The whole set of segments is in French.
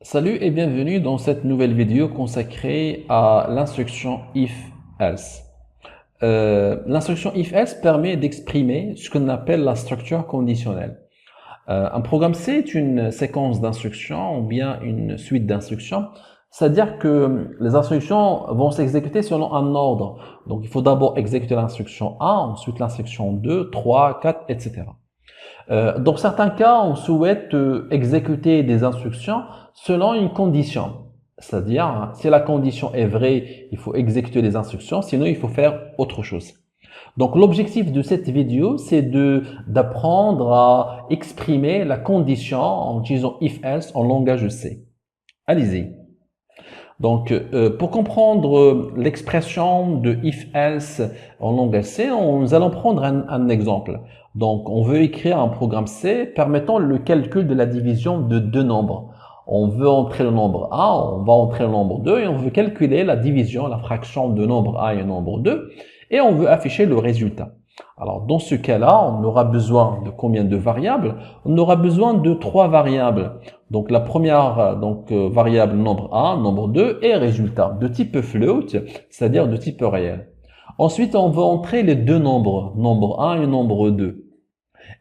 Salut et bienvenue dans cette nouvelle vidéo consacrée à l'instruction if-else. L'instruction if-else permet d'exprimer ce qu'on appelle la structure conditionnelle. Un programme C est une séquence d'instructions ou bien une suite d'instructions, c'est-à-dire que les instructions vont s'exécuter selon un ordre. Donc il faut d'abord exécuter l'instruction 1, ensuite l'instruction 2, 3, 4, etc. Dans certains cas, on souhaite exécuter des instructions selon une condition. C'est-à-dire, si la condition est vraie, il faut exécuter les instructions, sinon il faut faire autre chose. Donc l'objectif de cette vidéo, c'est d'apprendre à exprimer la condition en utilisant if-else en langage C. Allez-y. Donc, pour comprendre l'expression de if-else en langage C, nous allons prendre un exemple. Donc, on veut écrire un programme C permettant le calcul de la division de deux nombres. On veut entrer le nombre A, on va entrer le nombre 2 et on veut calculer la division, la fraction de nombre A et nombre 2 et on veut afficher le résultat. Alors, dans ce cas-là, on aura besoin de combien de variables? On aura besoin de 3 variables. Donc, la première variable nombre A, nombre 2 et résultat de type float, c'est-à-dire de type réel. Ensuite, on va entrer les deux nombres, nombre 1 et nombre 2.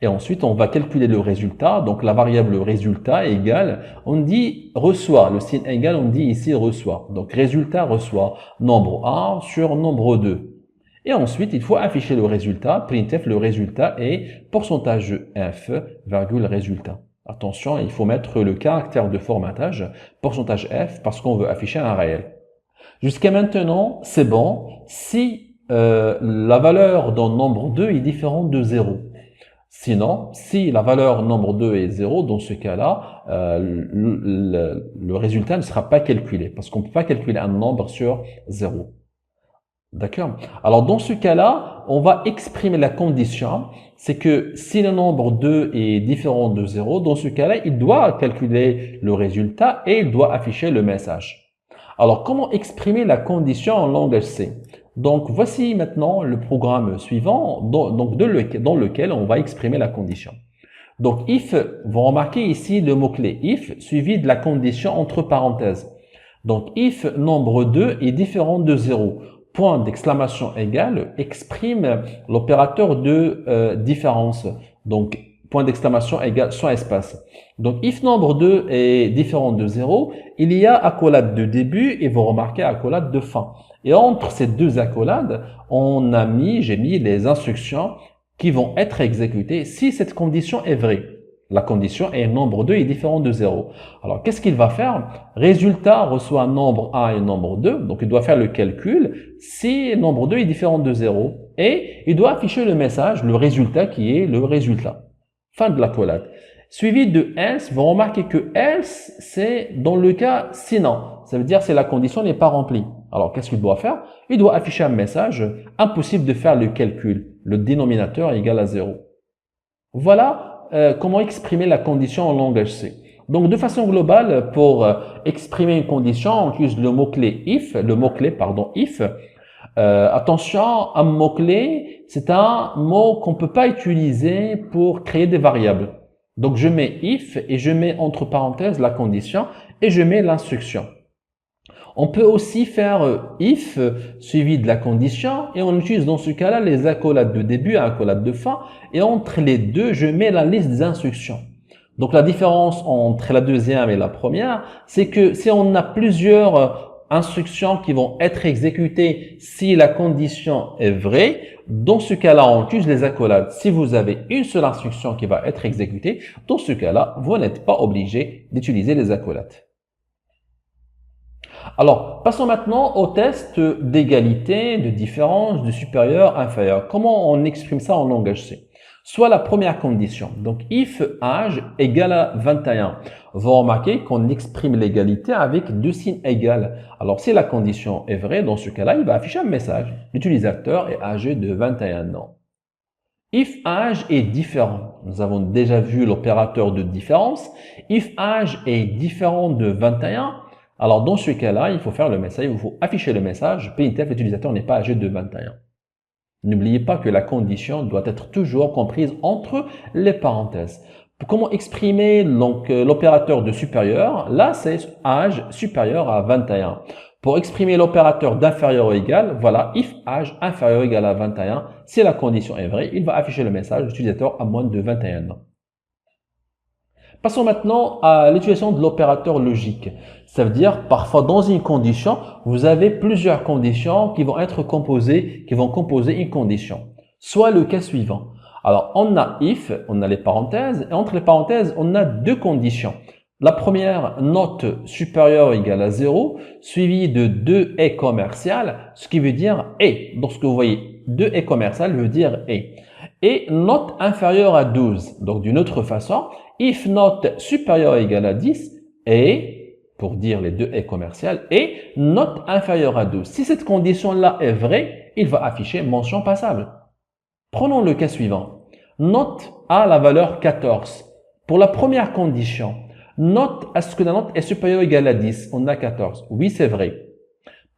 Et ensuite, on va calculer le résultat. Donc, la variable résultat égale, on dit reçoit. Le signe égal, on dit ici reçoit. Donc, résultat reçoit nombre 1 sur nombre 2. Et ensuite, il faut afficher le résultat. Printf, le résultat est pourcentage f, virgule résultat. Attention, il faut mettre le caractère de formatage, pourcentage f, parce qu'on veut afficher un réel. Jusqu'à maintenant, c'est bon si la valeur d'un nombre 2 est différente de 0. Sinon, si la valeur nombre 2 est 0, dans ce cas-là, le résultat ne sera pas calculé, parce qu'on ne peut pas calculer un nombre sur 0. D'accord? Alors, dans ce cas-là, on va exprimer la condition. C'est que si le nombre 2 est différent de 0, dans ce cas-là, il doit calculer le résultat et il doit afficher le message. Alors, comment exprimer la condition en langage C? Donc, voici maintenant le programme suivant dans lequel on va exprimer la condition. Donc, if, vous remarquez ici le mot-clé if suivi de la condition entre parenthèses. Donc, if nombre 2 est différent de 0, point d'exclamation égale exprime l'opérateur de différence. Donc, point d'exclamation égale sans espace. Donc, if nombre 2 est différent de 0, il y a accolade de début et vous remarquez accolade de fin. Et entre ces deux accolades, j'ai mis les instructions qui vont être exécutées si cette condition est vraie. La condition est nombre 2 est différent de 0. Alors, qu'est-ce qu'il va faire? Résultat reçoit nombre A et nombre 2. Donc, il doit faire le calcul si nombre 2 est différent de 0. Et il doit afficher le message, le résultat qui est le résultat. Fin de l'accolade. Suivi de else, vous remarquez que else, c'est dans le cas sinon. Ça veut dire si la condition n'est pas remplie. Alors, qu'est-ce qu'il doit faire? Il doit afficher un message, impossible de faire le calcul. Le dénominateur est égal à 0. Voilà comment exprimer la condition en langage C. Donc, de façon globale, pour exprimer une condition, on utilise le mot-clé if, if. Attention, un mot-clé, c'est un mot qu'on ne peut pas utiliser pour créer des variables. Donc, je mets if et je mets entre parenthèses la condition et je mets l'instruction. On peut aussi faire if suivi de la condition et on utilise dans ce cas-là les accolades de début et accolades de fin et entre les deux, je mets la liste des instructions. Donc la différence entre la deuxième et la première, c'est que si on a plusieurs instructions qui vont être exécutées si la condition est vraie, dans ce cas-là, on utilise les accolades. Si vous avez une seule instruction qui va être exécutée, dans ce cas-là, vous n'êtes pas obligé d'utiliser les accolades. Alors, passons maintenant au test d'égalité, de différence, de supérieur, inférieur. Comment on exprime ça en langage C? Soit la première condition, donc if âge égale à 21. Vous remarquez qu'on exprime l'égalité avec deux signes égaux. Alors, si la condition est vraie, dans ce cas-là, il va afficher un message. L'utilisateur est âgé de 21 ans. If âge est différent, nous avons déjà vu l'opérateur de différence. If âge est différent de 21, alors dans ce cas-là, il faut faire le message, il faut afficher le message, printf, l'utilisateur n'est pas âgé de 21. N'oubliez pas que la condition doit être toujours comprise entre les parenthèses. Comment exprimer donc l'opérateur de supérieur? Là, c'est âge supérieur à 21. Pour exprimer l'opérateur d'inférieur ou égal, voilà, if âge inférieur ou égal à 21, si la condition est vraie, il va afficher le message utilisateur à moins de 21 ans. Passons maintenant à l'utilisation de l'opérateur logique. Ça veut dire, parfois dans une condition, vous avez plusieurs conditions qui vont être composées, qui vont composer une condition. Soit le cas suivant. Alors, on a if, on a les parenthèses, et entre les parenthèses, on a deux conditions. La première, note supérieure ou égale à 0, suivie de 2 et commercial, ce qui veut dire et. Donc, ce que vous voyez, 2 et commercial veut dire et. Et note inférieure à 12. Donc, d'une autre façon, if note supérieure ou égale à 10 et, pour dire les deux et commercial, et note inférieure à 12. Si cette condition-là est vraie, il va afficher mention passable. Prenons le cas suivant. Note a la valeur 14. Pour la première condition, note à ce que la note est supérieure ou égale à 10. On a 14. Oui, c'est vrai.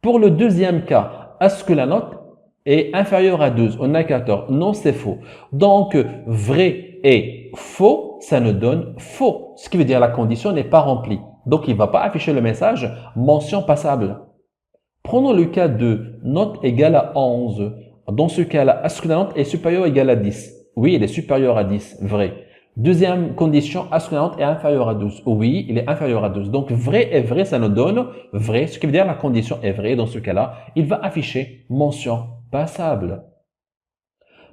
Pour le deuxième cas, à ce que la note est inférieure à 12. On a 14. Non, c'est faux. Donc, vrai et faux, ça nous donne faux. Ce qui veut dire la condition n'est pas remplie. Donc, il ne va pas afficher le message mention passable. Prenons le cas de note égale à 11. Dans ce cas-là, est-ce que la note est supérieure ou égale à 10? Oui, elle est supérieure à 10, vrai. Deuxième condition, est-ce que la note est inférieure à 12? Oui, il est inférieur à 12. Donc, vrai et vrai, ça nous donne vrai, ce qui veut dire la condition est vraie. Dans ce cas-là, il va afficher mention passable.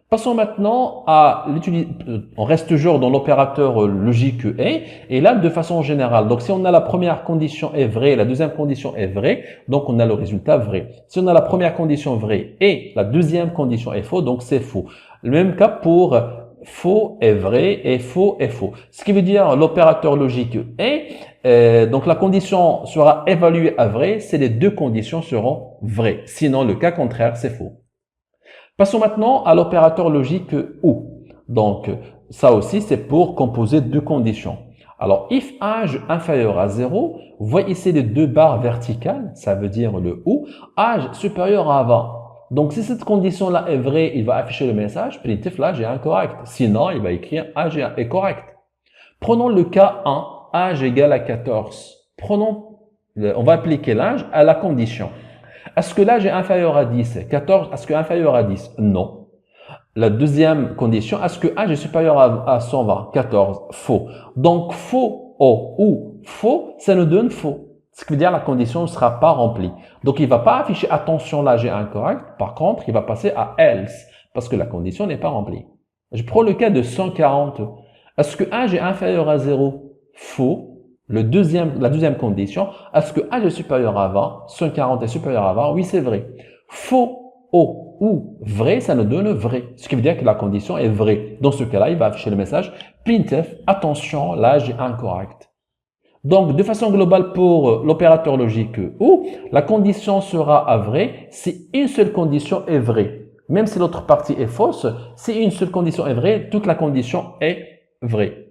Passons maintenant à l'utilisation. On reste toujours dans l'opérateur logique et là, de façon générale. Donc, si on a la première condition est vraie, la deuxième condition est vraie, donc on a le résultat vrai. Si on a la première condition vraie et la deuxième condition est faux, donc c'est faux. Le même cas pour faux est vrai et faux est faux. Ce qui veut dire l'opérateur logique est, donc la condition sera évaluée à vrai si les deux conditions seront vraies. Sinon, le cas contraire, c'est faux. Passons maintenant à l'opérateur logique OU. Donc, ça aussi, c'est pour composer deux conditions. Alors, if âge inférieur à 0, vous voyez ici les deux barres verticales, ça veut dire le OU, âge supérieur à 20. Donc, si cette condition-là est vraie, il va afficher le message, primitif l'âge est incorrect. Sinon, il va écrire âge est correct. Prenons le cas 1, âge égal à 14. On va appliquer l'âge à la condition. Est-ce que l'âge est inférieur à 10? 14, est-ce que inférieur à 10? Non. La deuxième condition, est-ce que l'âge est supérieur à 120? 14, faux. Donc, faux ou faux, ça nous donne faux. Ce qui veut dire que la condition ne sera pas remplie. Donc, il ne va pas afficher attention, l'âge est incorrect. Par contre, il va passer à else parce que la condition n'est pas remplie. Je prends le cas de 140. Est-ce que âge est inférieur à 0? Faux. La deuxième condition, est-ce que âge est supérieur à 20? 140 est supérieur à 20? Oui, c'est vrai. Faux ou vrai, ça nous donne vrai. Ce qui veut dire que la condition est vraie. Dans ce cas-là, il va afficher le message printf, attention, l'âge est incorrect. Donc, de façon globale, pour l'opérateur logique OU, la condition sera à vrai si une seule condition est vraie. Même si l'autre partie est fausse, si une seule condition est vraie, toute la condition est vraie.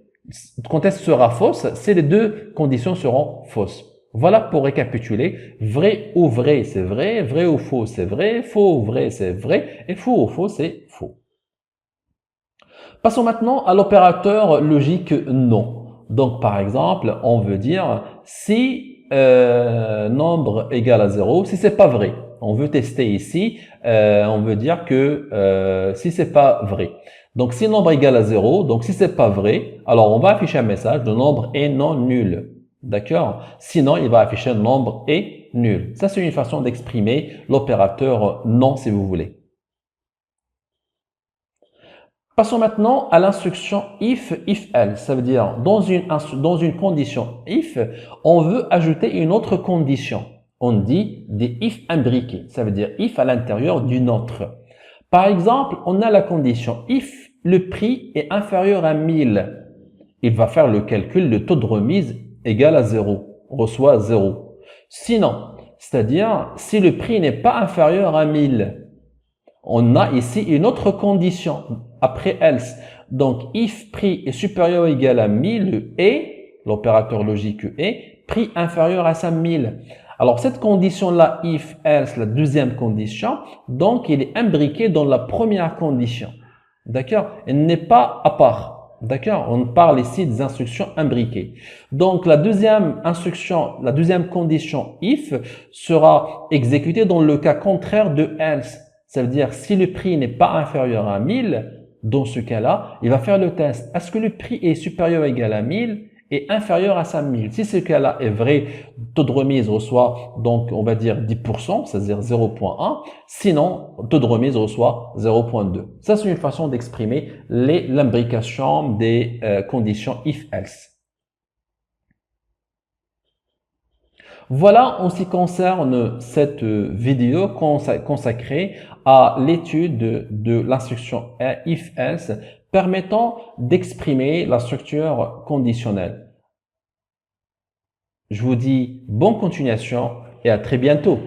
Quand est-ce sera fausse? Si les deux conditions seront fausses. Voilà pour récapituler. Vrai ou vrai, c'est vrai. Vrai ou faux, c'est vrai. Faux ou vrai, c'est vrai. Et faux ou faux, c'est faux. Passons maintenant à l'opérateur logique non. Donc, par exemple, on veut dire si nombre égale à 0, si c'est pas vrai. On veut tester ici, on veut dire que si c'est pas vrai. Donc, si nombre égale à 0, donc si c'est pas vrai, alors on va afficher un message, le nombre est non nul. D'accord? Sinon, il va afficher nombre est nul. Ça, c'est une façon d'exprimer l'opérateur non, si vous voulez. Passons maintenant à l'instruction if else. Ça veut dire, dans une condition if, on veut ajouter une autre condition. On dit des if imbriqués. Ça veut dire if à l'intérieur d'une autre. Par exemple, on a la condition if le prix est inférieur à 1000. Il va faire le calcul, le taux de remise égal à 0, reçoit 0. Sinon, c'est-à-dire si le prix n'est pas inférieur à 1000, on a ici une autre condition après else. Donc, if prix est supérieur ou égal à 1000 et, l'opérateur logique est, prix inférieur à 5000. Alors, cette condition-là, if, else, la deuxième condition, donc il est imbriqué dans la première condition. D'accord? Elle n'est pas à part. D'accord? On parle ici des instructions imbriquées. Donc, la deuxième instruction, la deuxième condition if sera exécutée dans le cas contraire de else. Ça veut dire, si le prix n'est pas inférieur à 1000, dans ce cas-là, il va faire le test. Est-ce que le prix est supérieur ou égal à 1000 et inférieur à 5000? Si ce cas-là est vrai, taux de remise reçoit donc, on va dire 10%, c'est-à-dire 0,1. Sinon, taux de remise reçoit 0,2. Ça, c'est une façon d'exprimer l'imbrication des conditions if-else. Voilà en ce qui concerne cette vidéo consacrée à l'étude de l'instruction if-else permettant d'exprimer la structure conditionnelle. Je vous dis bonne continuation et à très bientôt.